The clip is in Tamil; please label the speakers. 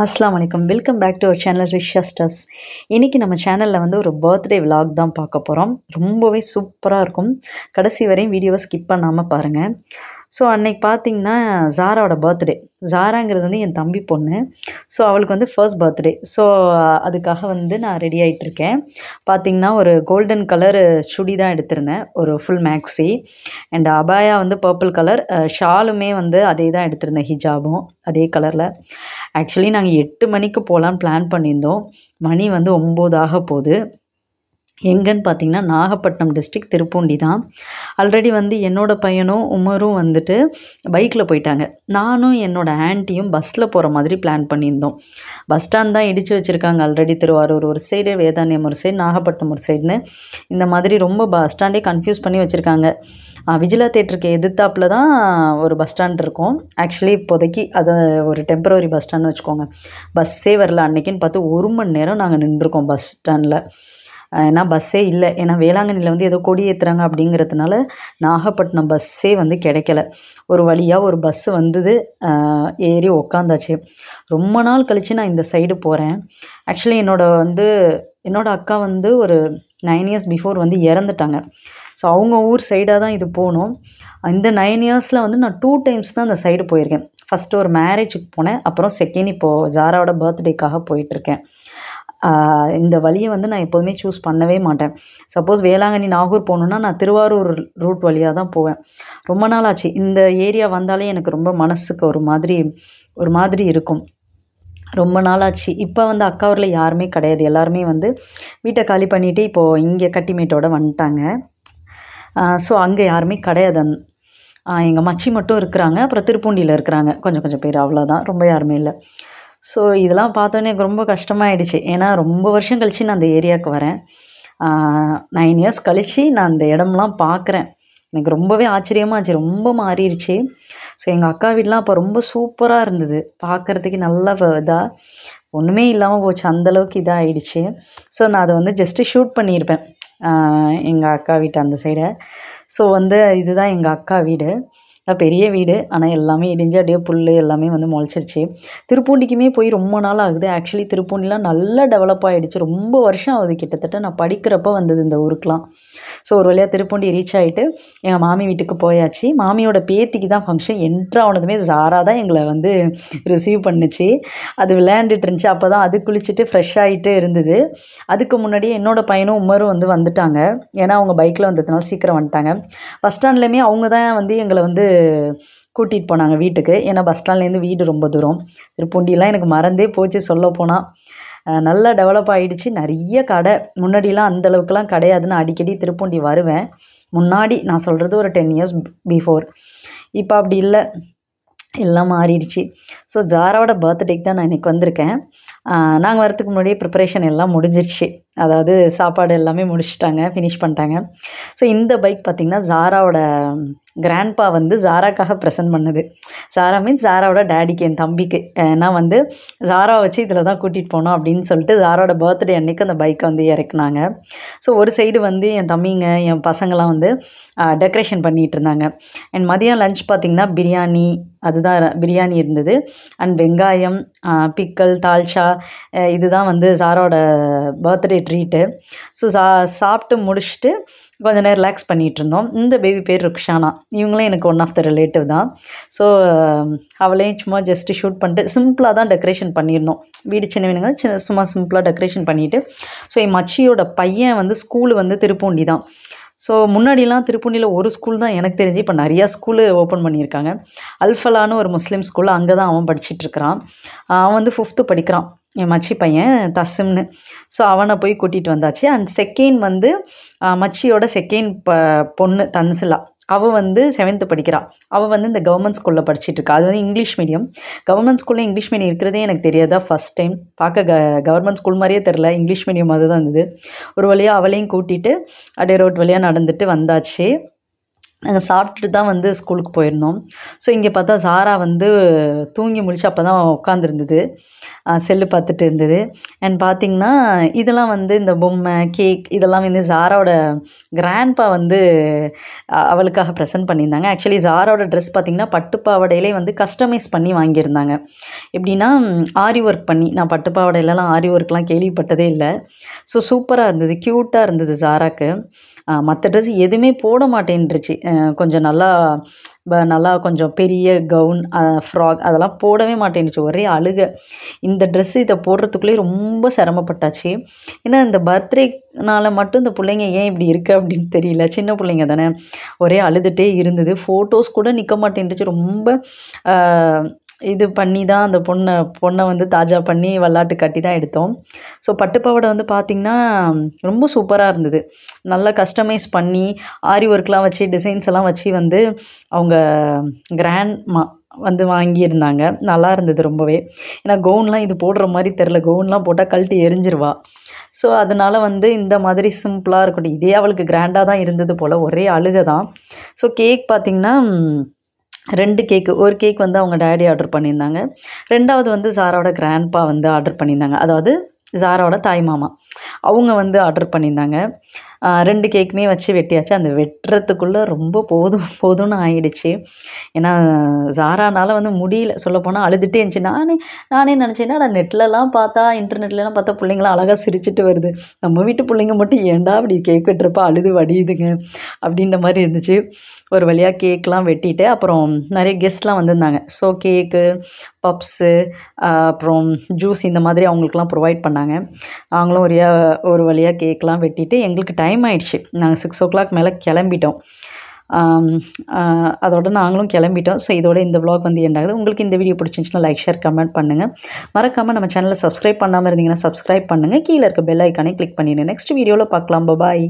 Speaker 1: அஸ்ஸலாமு அலைக்கும். Welcome back to our channel Risha stuffs. இன்றைக்கி நம்ம சேனலில் வந்து ஒரு பர்த்டே விலாக் தான் பார்க்க போகிறோம். ரொம்பவே சூப்பராக இருக்கும். கடைசி வரையும் வீடியோவை ஸ்கிப் பண்ணாமல் பாருங்கள். ஸோ அன்னைக்கு பார்த்திங்கன்னா ஜாராவோட பர்த்டே. ஜாராங்கிறது வந்து என் தம்பி பொண்ணு. ஸோ அவளுக்கு வந்து ஃபர்ஸ்ட் பர்த்டே. ஸோ அதுக்காக வந்து நான் ரெடி ஆகிட்டுருக்கேன். பார்த்திங்கன்னா ஒரு கோல்டன் கலர் சுடி தான் எடுத்திருந்தேன், ஒரு ஃபுல் மேக்ஸி. அண்ட் அபாயா வந்து பர்பிள் கலர், ஷாலுமே வந்து அதே தான் எடுத்திருந்தேன், ஹிஜாபும் அதே கலரில். ஆக்சுவலி நாங்கள் 8 மணிக்கு போகலான்னு பிளான் பண்ணியிருந்தோம். மணி வந்து 9 ஆக போகுது. எங்கன்னு பார்த்தீங்கன்னா நாகப்பட்டினம் டிஸ்ட்ரிக்ட், திருப்பூண்டி தான். ஆல்ரெடி வந்து என்னோடய பையனும் உமரும் வந்துட்டு பைக்கில் போயிட்டாங்க. நானும் என்னோடய ஆன்ட்டியும் பஸ்ஸில் போகிற மாதிரி பிளான் பண்ணியிருந்தோம். பஸ் ஸ்டாண்ட் தான் இடித்து வச்சுருக்காங்க ஆல்ரெடி. திருவாரூர் ஒரு சைடு, வேதாரண்யம் ஒரு சைடு, நாகப்பட்டினம் ஒரு சைடுன்னு இந்த மாதிரி ரொம்ப பஸ் ஸ்டாண்டே கன்ஃபியூஸ் பண்ணி வச்சுருக்காங்க. விஜிலா தேட்டருக்கு எதிர்த்தாப்பில் தான் ஒரு பஸ் ஸ்டாண்ட் இருக்கும். ஆக்சுவலி இப்போதைக்கு அது ஒரு டெம்பரவரி பஸ் ஸ்டாண்ட்னு வச்சுக்கோங்க. பஸ்ஸே வரல. அன்றைக்கின்னு பார்த்து 1 மணி நேரம் நாங்கள் நின்றுருக்கோம் பஸ் ஸ்டாண்டில். ஏன்னா பஸ்ஸே இல்லை. ஏன்னா வேளாங்கண்ணியில் வந்து ஏதோ கொடி ஏற்றுறாங்க அப்படிங்கிறதுனால நாகப்பட்டினம் பஸ்ஸே வந்து கிடைக்கல. ஒரு வழியாக ஒரு பஸ்ஸு வந்தது, ஏறி உக்காந்தாச்சு. ரொம்ப நாள் கழித்து நான் இந்த சைடு போகிறேன். ஆக்சுவலி என்னோடய அக்கா வந்து ஒரு 9 இயர்ஸ் பிஃபோர் வந்து இறந்துட்டாங்க. ஸோ அவங்க ஊர் சைடாக தான் இது போகணும். இந்த 9 இயர்ஸில் வந்து நான் 2 டைம்ஸ் தான் அந்த சைடு போயிருக்கேன். ஃபஸ்ட்டு ஒரு மேரேஜுக்கு போனேன், அப்புறம் செகண்ட் இப்போது ஜாராவோட பர்த்டேக்காக போயிட்டுருக்கேன். இந்த வழியை வந்து நான் எப்போதுமே சூஸ் பண்ணவே மாட்டேன். சப்போஸ் வேளாங்கண்ணி நாகூர் போகணுன்னா நான் திருவாரூர் ரூட் வழியாக தான் போவேன். ரொம்ப நாள் ஆச்சு. இந்த ஏரியா வந்தாலே எனக்கு ரொம்ப மனசுக்கு ஒரு மாதிரி இருக்கும். ரொம்ப நாளாச்சு. இப்போ வந்து அக்கா ஊரில் யாருமே கிடையாது. எல்லாருமே வந்து வீட்டை காலி பண்ணிவிட்டு இப்போது இங்கே கட்டிமேட்டோட வந்துட்டாங்க. ஸோ அங்கே யாருமே கிடையாது. எங்கள் மச்சி மட்டும் இருக்கிறாங்க, அப்புறம் திருப்பூண்டியில் இருக்கிறாங்க கொஞ்சம் பேர், அவ்வளோதான். ரொம்ப யாருமே இல்லை. ஸோ இதெல்லாம் பார்த்தோன்னே எனக்கு ரொம்ப கஷ்டமாயிடுச்சு. ஏன்னா ரொம்ப வருஷம் கழித்து நான் அந்த ஏரியாவுக்கு வரேன். 9 இயர்ஸ் கழித்து நான் அந்த இடம்லாம் பார்க்குறேன். எனக்கு ரொம்பவே ஆச்சரியமாச்சு. ரொம்ப மாறிடுச்சு. ஸோ எங்கள் அக்கா வீடெலாம் அப்போ ரொம்ப சூப்பராக இருந்தது. பார்க்குறதுக்கு நல்லா இதாக ஒன்றுமே இல்லாமல் போச்சு. அந்தளவுக்கு இதாக ஆயிடுச்சு. ஸோ நான் அதை வந்து ஜஸ்ட்டு ஷூட் பண்ணியிருப்பேன், எங்கள் அக்கா வீட்டு அந்த சைடை. ஸோ வந்து இதுதான் எங்கள் அக்கா வீடு. பெரிய வீடு, ஆனால் எல்லாமே இடிஞ்சு அப்படியே புல் எல்லாமே வந்து முளைச்சிருச்சு. திருப்பூண்டிக்குமே போய் ரொம்ப நாள் ஆகுது. ஆக்சுவலி திருப்பூண்டிலாம் நல்லா டெவலப் ஆகிடுச்சு. ரொம்ப வருஷம் ஆகுது. கிட்டத்தட்ட நான் படிக்கிறப்ப வந்தது இந்த ஊருக்கெலாம். ஸோ ஒரு வழியாக திருப்பூண்டி ரீச் ஆகிட்டு எங்கள் மாமி வீட்டுக்கு போயாச்சு. மாமியோட பேத்திக்கு தான் ஃபங்க்ஷன். என்ட்ரு ஆனதுமே ஜாரா தான் எங்களை வந்து ரிசீவ் பண்ணுச்சு. அது விளையாண்டுட்டு இருந்துச்சு. அப்போ தான் அது குளிச்சுட்டு ஃப்ரெஷ் ஆகிட்டு இருந்தது. அதுக்கு முன்னாடியே என்னோடய பையனும் உமரும் வந்துட்டாங்க. ஏன்னா அவங்க பைக்கில் வந்ததுனால சீக்கிரம் வந்துட்டாங்க. பஸ் ஸ்டாண்ட்லேயுமே அவங்க தான் வந்து எங்களை வந்து கூட்டிகிட்டு போனாங்க வீட்டுக்கு. ஏன்னா பஸ் ஸ்டாண்ட்லேருந்து வீடு ரொம்ப தூரம். திருப்பூண்டிலாம் எனக்கு மறந்தே போச்சு சொல்லப்போனால். நல்லா டெவலப் ஆகிடுச்சு. நிறைய கடை. முன்னாடிலாம் அந்தளவுக்குலாம் கிடையாதுன்னு அடிக்கடி திருப்பூண்டி வருவேன். முன்னாடி நான் சொல்கிறது ஒரு 10 இயர்ஸ் பிஃபோர். இப்போ அப்படி இல்லை, எல்லாம் மாறிடுச்சு. ஸோ ஜாராவோட பர்த்டேக்கு தான் நான் இன்றைக்கி வந்திருக்கேன். நாங்கள் வரத்துக்கு முன்னாடியே ப்ரிப்பரேஷன் எல்லாம் முடிஞ்சிடுச்சு. அதாவது சாப்பாடு எல்லாமே முடிச்சுட்டாங்க, ஃபினிஷ் பண்ணிட்டாங்க. ஸோ இந்த பைக் பார்த்திங்கன்னா ஜாராவோட கிராண்ட்பா வந்து ஜாராக்காக ப்ரெசென்ட் பண்ணது. ஜாரா மீன்ஸ் ஜாராவோட டேடிக்கு, என் தம்பிக்கு. ஏன்னா வந்து ஜாராவை வச்சு இதில் தான் கூட்டிகிட்டு போனோம் அப்படின்னு சொல்லிட்டு ஜாராவோட பர்த்டே அன்றைக்கி அந்த பைக்கை வந்து இறக்குனாங்க. ஸோ ஒரு சைடு வந்து என் தம்பிங்க, என் பசங்களாம் வந்து டெக்கரேஷன் பண்ணிகிட்டு இருந்தாங்க. அண்ட் மதியம் லஞ்ச் பார்த்திங்கன்னா பிரியாணி இருந்தது. அண்ட் வெங்காயம், பிக்கல், தால்ச்சா, இதுதான் வந்து ஜாராவோட பர்த்டே ட்ரீட்டு. ஸோ சாப்பிட்டு முடிச்சுட்டு கொஞ்சம் நேரம் ரிலாக்ஸ் பண்ணிகிட்டு இருந்தோம். இந்த பேபி பேர் ருக்ஷானா. இவங்களும் எனக்கு ஒன் ஆஃப் த ரிலேட்டிவ் தான். ஸோ அவளையும் சும்மா ஜஸ்ட்டு ஷூட் பண்ணிட்டு சிம்பிளாக தான் டெக்கரேஷன் பண்ணியிருந்தோம். வீடு சின்ன சும்மா சிம்பிளாக டெக்கரேஷன் பண்ணிவிட்டு, ஸோ என் மச்சியோட பையன் வந்து ஸ்கூலு வந்து திருப்பூண்டி தான். ஸோ முன்னாடிலாம் திருப்பூண்டியில் ஒரு ஸ்கூல் தான் எனக்கு தெரிஞ்சு. இப்போ நிறையா ஸ்கூலு ஓப்பன் பண்ணியிருக்காங்க. அல்ஃபலான்னு ஒரு முஸ்லீம் ஸ்கூல், அங்கே தான் அவன் படிச்சிட்ருக்கிறான். அவன் வந்து 5th படிக்கிறான், என் மச்சி பையன் தஸ்ஸிம்னு. ஸோ அவனை போய் கூட்டிகிட்டு வந்தாச்சு. அண்ட் செகண்ட் வந்து மச்சியோட செகண்ட் பொண்ணு தன்சிலா. அவள் வந்து 7th படிக்கிறாள். அவள் வந்து இந்த கவர்மெண்ட் ஸ்கூலில் படிச்சிட்ருக்கா. அது வந்து இங்கிலீஷ் மீடியம். கவர்மெண்ட் ஸ்கூலில் இங்கிலீஷ் மீடியம் இருக்கிறதே எனக்கு தெரியாதா ஃபஸ்ட் டைம். பார்க்க கவர்மெண்ட் ஸ்கூல் மாதிரியே தெரில, இங்கிலீஷ் மீடியம் மாதிரி தான் இருந்தது. ஒரு வழியாக அவளையும் கூட்டிகிட்டு அப்படியே ரோட் வழியாக நடந்துட்டு வந்தாச்சு. நாங்கள் சாப்பிட்டுட்டு தான் வந்து ஸ்கூலுக்கு போயிருந்தோம். ஸோ இங்கே பார்த்தா ஜாரா வந்து தூங்கி முழிச்சு அப்போ தான் உட்காந்துருந்தது, செல்லு பார்த்துட்டு இருந்தது. அண்ட் பார்த்திங்கன்னா இதெல்லாம் வந்து இந்த பொம்மை கேக் இதெல்லாம் வந்து ஜாராவோட கிராண்ட்பா வந்து அவளுக்காக ப்ரெசென்ட் பண்ணியிருந்தாங்க. ஆக்சுவலி ஜாராவோட ட்ரெஸ் பார்த்திங்கன்னா பட்டுப்பாவடையிலே வந்து கஸ்டமைஸ் பண்ணி வாங்கியிருந்தாங்க. எப்படின்னா ஆரி ஒர்க் பண்ணி, நான் பட்டுப்பாவடையிலலாம் ஆரி ஒர்க்லாம் கேள்விப்பட்டதே இல்லை. ஸோ சூப்பராக இருந்தது, க்யூட்டாக இருந்தது ஜாராக்கு. மற்ற ட்ரெஸ் எதுவுமே போட மாட்டேன்ருச்சு. கொஞ்சம் நல்லா கொஞ்சம் பெரிய கவுன் ஃப்ராக் அதெல்லாம் போடவே மாட்டேன்னுச்சு, ஒரே அழுக. இந்த ட்ரெஸ்ஸு இதை போடுறதுக்குள்ளேயே ரொம்ப சிரமப்பட்டாச்சு. ஏன்னா இந்த பர்த்டேனால மட்டும் இந்த பிள்ளைங்க ஏன் இப்படி இருக்குது அப்படின்னு தெரியல. சின்ன பிள்ளைங்க தானே, ஒரே அழுதுகிட்டே இருந்தது. ஃபோட்டோஸ் கூட நிற்க மாட்டேன்ருச்சு. ரொம்ப இது பண்ணி தான் அந்த பொண்ணை வந்து தாஜா பண்ணி விளாட்டு கட்டி தான் எடுத்தோம். ஸோ பட்டுப்பாவாடை வந்து பார்த்திங்கன்னா ரொம்ப சூப்பராக இருந்தது. நல்லா கஸ்டமைஸ் பண்ணி ஆரி ஒர்க்லாம் வச்சு டிசைன்ஸ் எல்லாம் வச்சு வந்து அவங்க கிராண்ட்மா வந்து வாங்கியிருந்தாங்க. நல்லா இருந்தது ரொம்பவே. ஏன்னா கவுன்லாம் இது போடுற மாதிரி தெரில, கவுன்லாம் போட்டால் கழட்டி எரிஞ்சிருவா. ஸோ அதனால் வந்து இந்த மாதிரி சிம்பிளாக இருக்கட்டும், இதே அவளுக்கு கிராண்டாக தான் இருந்தது போல், ஒரே அழுக தான். ஸோ கேக் பார்த்திங்கன்னா 2 கேக்கு. ஒரு கேக் வந்து அவங்க டேடி ஆர்டர் பண்ணியிருந்தாங்க. 2வது வந்து ஜாராவோட கிராண்ட்பா வந்து ஆர்டர் பண்ணியிருந்தாங்க. அதாவது ஜாராவோட தாய் மாமா அவங்க வந்து ஆர்டர் பண்ணியிருந்தாங்க. 2 கேக்குமே வச்சு வெட்டியாச்சு. அந்த வெட்டுறதுக்குள்ளே ரொம்ப போதும்னு ஆயிடுச்சு. ஏன்னா ஜாரானால் வந்து முடியல, சொல்லப்போனால் அழுதுகிட்டே இருந்துச்சு. நானே நினச்சேன்னா நான் நெட்லலாம் பார்த்தா, இன்டர்நெட்லலாம் பார்த்தா பிள்ளைங்களாம் அழகாக சிரிச்சிட்டு வருது, நம்ம வீட்டு பிள்ளைங்க மட்டும் ஏன்டா அப்படி கேக் வெட்டுறப்ப அழுது வடியுதுங்க அப்படின்ற மாதிரி இருந்துச்சு. ஒரு வழியாக கேக்லாம் வெட்டிட்டு அப்புறம் நிறைய கெஸ்ட்லாம் வந்திருந்தாங்க. ஸோ கேக்கு, பப்ஸு, அப்புறம் ஜூஸ் இந்த மாதிரி அவங்களுக்குலாம் ப்ரொவைட் பண்ணாங்க. நாங்களும் ஒரு வழியாக கேக்லாம் வெட்டிட்டு எங்களுக்கு டைம் ஆயிடுச்சு. நாங்கள் 6 o'clock மேலே கிளம்பிட்டோம். அதோட நாங்களும் கிளம்பிட்டோம். ஸோ இதோட இந்த vlog வந்து எண்ட் ஆகுது. உங்களுக்கு இந்த வீடியோ பிடிச்சிருந்துச்சுன்னா லைக், ஷேர், கமெண்ட் பண்ணுங்கள். மறக்காமல் நம்ம சேனலை சப்ஸ்கிரைப் பண்ணாமல் இருந்தீங்கன்னா சப்ஸ்கிரைப் பண்ணுங்கள். கீழே இருக்க பெல் ஐக்கானே கிளிக் பண்ணிடுங்க. நெக்ஸ்ட் வீடியோவில் பார்க்கலாம். பாய்.